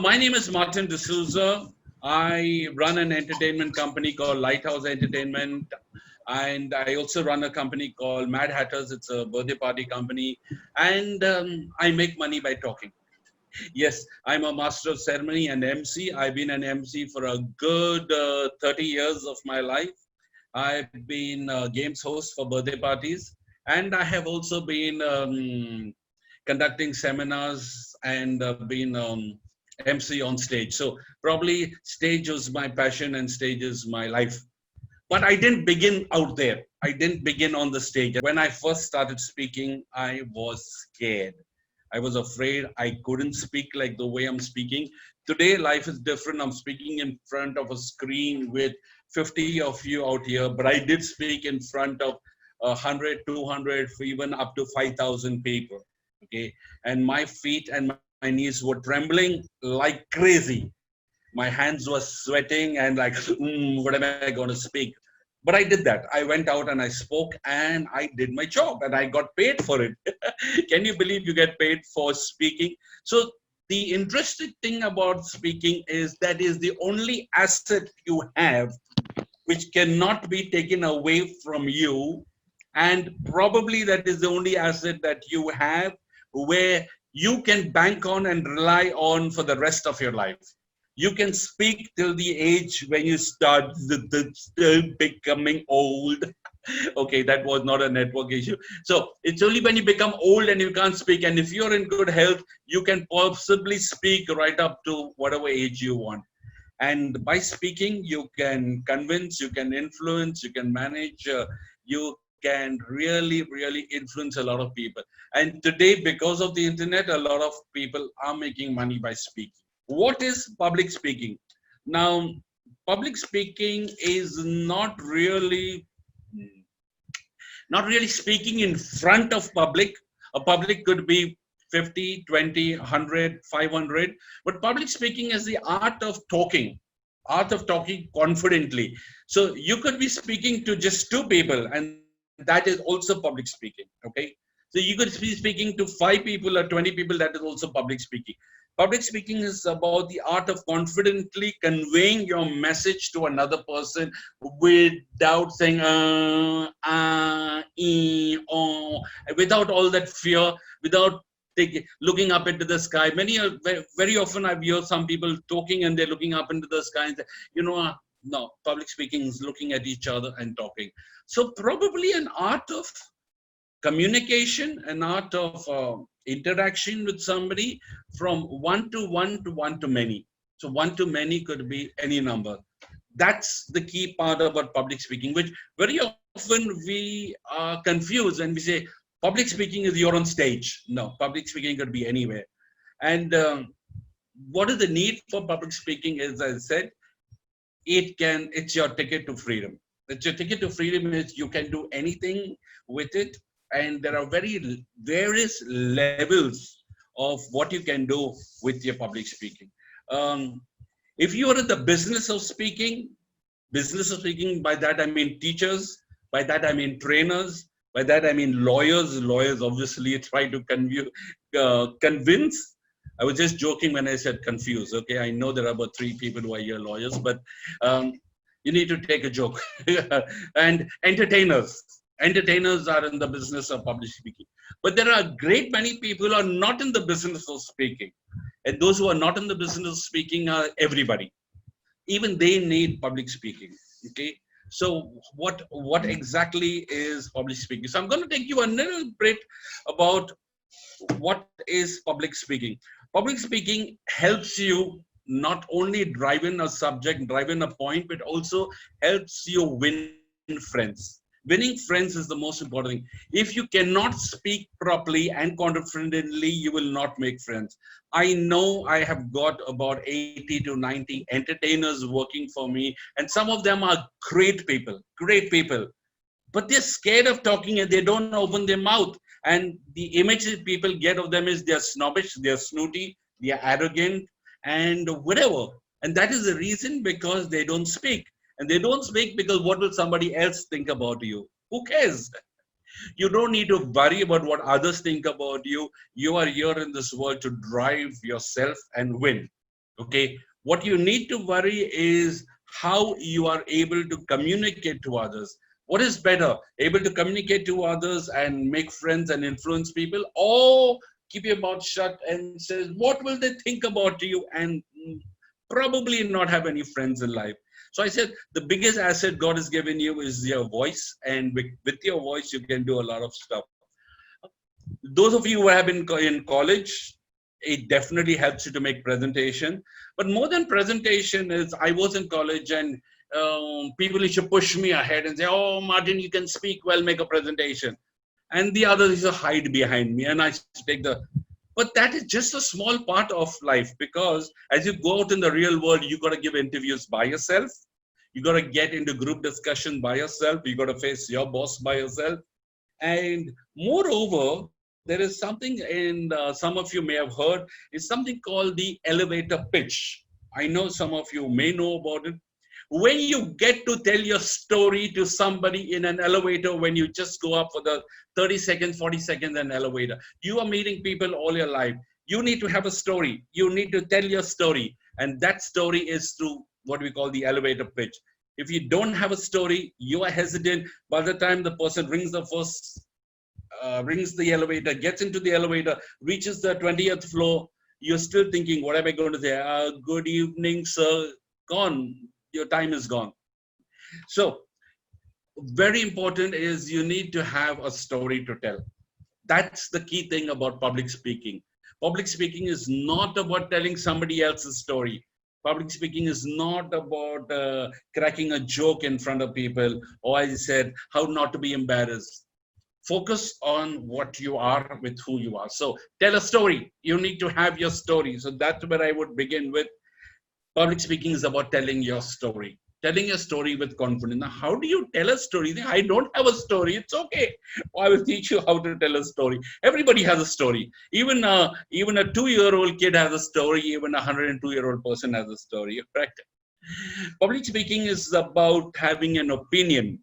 My name is Martin D'Souza. I run an entertainment company called Lighthouse Entertainment, and I also run a company called Mad Hatters. It's a birthday party company, and I make money by talking. Yes, I'm a master of ceremony and MC. I've been an MC for a good 30 years of my life. I've been a games host for birthday parties, and I have also been conducting seminars and been MC on stage. So probably stage was my passion and stage is my life. But I didn't begin out there. I didn't begin on the stage. When I first started speaking, I was scared. I was afraid I couldn't speak like the way I'm speaking. Today, life is different. I'm speaking in front of a screen with 50 of you out here, but I did speak in front of 100, 200, even up to 5,000 people. Okay. And my feet and my knees were trembling like crazy. My hands were sweating and like, what am I going to speak? But I did that. I went out and I spoke and I did my job and I got paid for it. Can you believe you get paid for speaking? So the interesting thing about speaking is that is the only asset you have which cannot be taken away from you, and probably that is the only asset that you have where you can bank on and rely on for the rest of your life. You can speak till the age when you start becoming old. Okay, that was not a network issue. So it's only when you become old and you can't speak, and if you're in good health, you can possibly speak right up to whatever age you want. And by speaking, you can convince, you can influence, you can manage, you can really influence a lot of people. And today, because of the internet, a lot of people are making money by speaking. What is public speaking? Now, public speaking is not really speaking in front of public. A public could be 50, 20, 100, 500. But public speaking is the art of talking confidently. So you could be speaking to just two people, and that is also public speaking. Okay. So you could be speaking to five people or 20 people, that is also public speaking. Public speaking is about the art of confidently conveying your message to another person without saying, without all that fear, without looking up into the sky. Very often I've heard some people talking and they're looking up into the sky and say, no, public speaking is looking at each other and talking. So probably an art of communication, an art of interaction with somebody from one to one to one to many. So one to many could be any number. That's the key part about public speaking, which very often we are confused and we say public speaking is you're on stage. No, public speaking could be anywhere. And what is the need for public speaking? As I said, it's your ticket to freedom. It's your ticket to freedom is you can do anything with it, and there are various levels of what you can do with your public speaking. Um, if you are in the business of speaking, by that I mean teachers, by that I mean trainers, by that I mean lawyers. Lawyers obviously try to convince. I was just joking when I said confuse. Okay, I know there are about three people who are here lawyers, but um, you need to take a joke. And entertainers. Entertainers are in the business of public speaking. But there are a great many people who are not in the business of speaking. And those who are not in the business of speaking are everybody. Even they need public speaking. Okay. So what exactly is public speaking? So I'm going to take you a little bit about what is public speaking. Public speaking helps you not only drive in a subject, drive in a point, but also helps you win friends. Winning friends is the most important thing. If you cannot speak properly and confidently, you will not make friends. I know I have got about 80 to 90 entertainers working for me, and some of them are great people, but they're scared of talking and they don't open their mouth. And the image that people get of them is they're snobbish, they're snooty, they're arrogant, and whatever. And that is the reason because they don't speak. And they don't speak because what will somebody else think about you? Who cares? You don't need to worry about what others think about you. You are here in this world to drive yourself and win. Okay, what you need to worry is how you are able to communicate to others. What is better, able to communicate to others and make friends and influence people, or keep your mouth shut and says, what will they think about you? And probably not have any friends in life. So I said, the biggest asset God has given you is your voice, and with your voice, you can do a lot of stuff. Those of you who have been in college, it definitely helps you to make presentation. But more than presentation is, I was in college and people used to push me ahead and say, "Oh, Martin, you can speak well, make a presentation," and the others used to hide behind me, and I used to take the. But that is just a small part of life, because as you go out in the real world, you got to give interviews by yourself. You got to get into group discussion by yourself. You got to face your boss by yourself. And moreover, there is something in some of you may have heard, is something called the elevator pitch. I know some of you may know about it. When you get to tell your story to somebody in an elevator, when you just go up for the 30 seconds, 40 seconds in an elevator, you are meeting people all your life. You need to have a story. You need to tell your story. And that story is through what we call the elevator pitch. If you don't have a story, you are hesitant. By the time the person rings the first rings the elevator, gets into the elevator, reaches the 20th floor, you're still thinking, what am I going to say? Good evening, sir. Gone. Your time is gone. So, very important is you need to have a story to tell. That's the key thing about public speaking. Public speaking is not about telling somebody else's story. Public speaking is not about cracking a joke in front of people, or as I said, how not to be embarrassed. Focus on what you are with who you are. So tell a story. You need to have your story. So that's where I would begin with. Public speaking is about telling your story. Telling a story with confidence. Now, how do you tell a story? I don't have a story. It's okay. I will teach you how to tell a story. Everybody has a story. Even a 2-year-old kid has a story. Even a 102-year-old person has a story. Right? Public speaking is about having an opinion.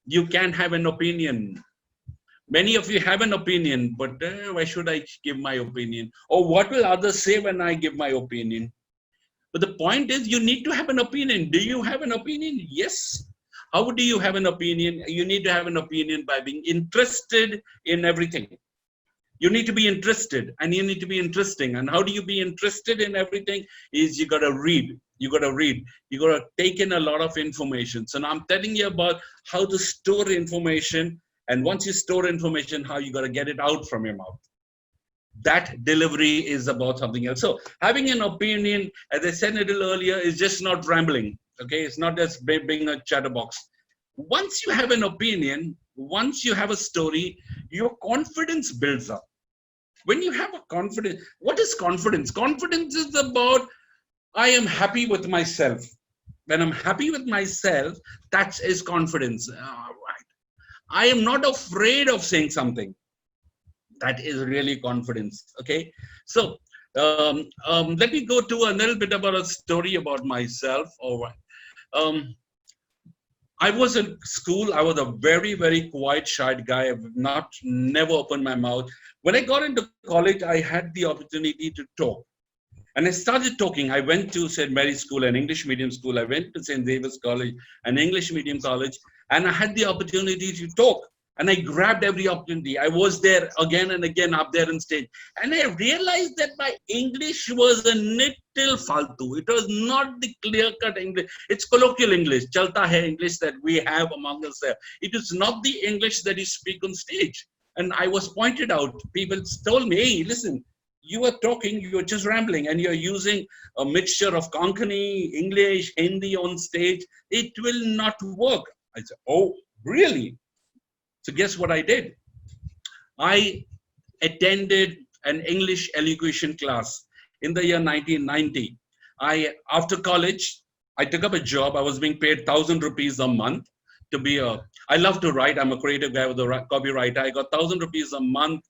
You can have an opinion. Many of you have an opinion, but why should I give my opinion? Or what will others say when I give my opinion? But the point is, you need to have an opinion. Do you have an opinion? Yes. How do you have an opinion? You need to have an opinion by being interested in everything. You need to be interested, and you need to be interesting. And how do you be interested in everything? Is you got to read. You got to read. You got to take in a lot of information. So now I'm telling you about how to store information. And once you store information, how you got to get it out from your mouth. That delivery is about something else. So having an opinion, as I said a little earlier, is just not rambling. Okay, it's not just being a chatterbox. Once you have an opinion, once you have a story, your confidence builds up. When you have a confidence, what is confidence? Confidence is about, I am happy with myself. When I'm happy with myself, that is confidence. Right. I am not afraid of saying something. That is really confidence. Okay, so let me go to a little bit about a story about myself. All right. um, I was in school. I was a very, very quiet, shy guy. I've not never opened my mouth. When I got into college, I had the opportunity to talk. And I started talking. I went to St. Mary's School, an English medium school. I went to St. David's College, an English medium college, and I had the opportunity to talk. And I grabbed every opportunity. I was there again and again up there on stage. And I realized that my English was a little faltu. It was not the clear-cut English. It's colloquial English, chalta hai English that we have among us there. It is not the English that you speak on stage. And I was pointed out. People told me, hey, listen, you are talking, you're just rambling, and you're using a mixture of Konkani, English, Hindi on stage. It will not work. I said, oh, really? So guess what I did? I attended an English elocution class in the year 1990. After college, I took up a job. I was being paid 1,000 rupees a month to be I love to write. I'm a creative guy with a copywriter. I got 1,000 rupees a month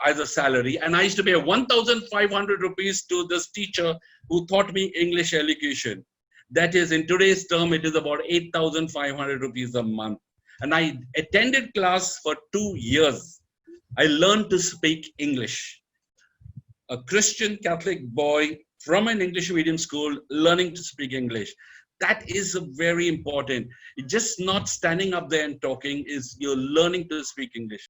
as a salary, and I used to pay 1,500 rupees to this teacher who taught me English elocution. That is, in today's term, it is about 8,500 rupees a month. And I attended class for 2 years. I learned to speak English. A Christian Catholic boy from an English medium school, learning to speak English. That is very important. Just not standing up there and talking, is you're learning to speak English.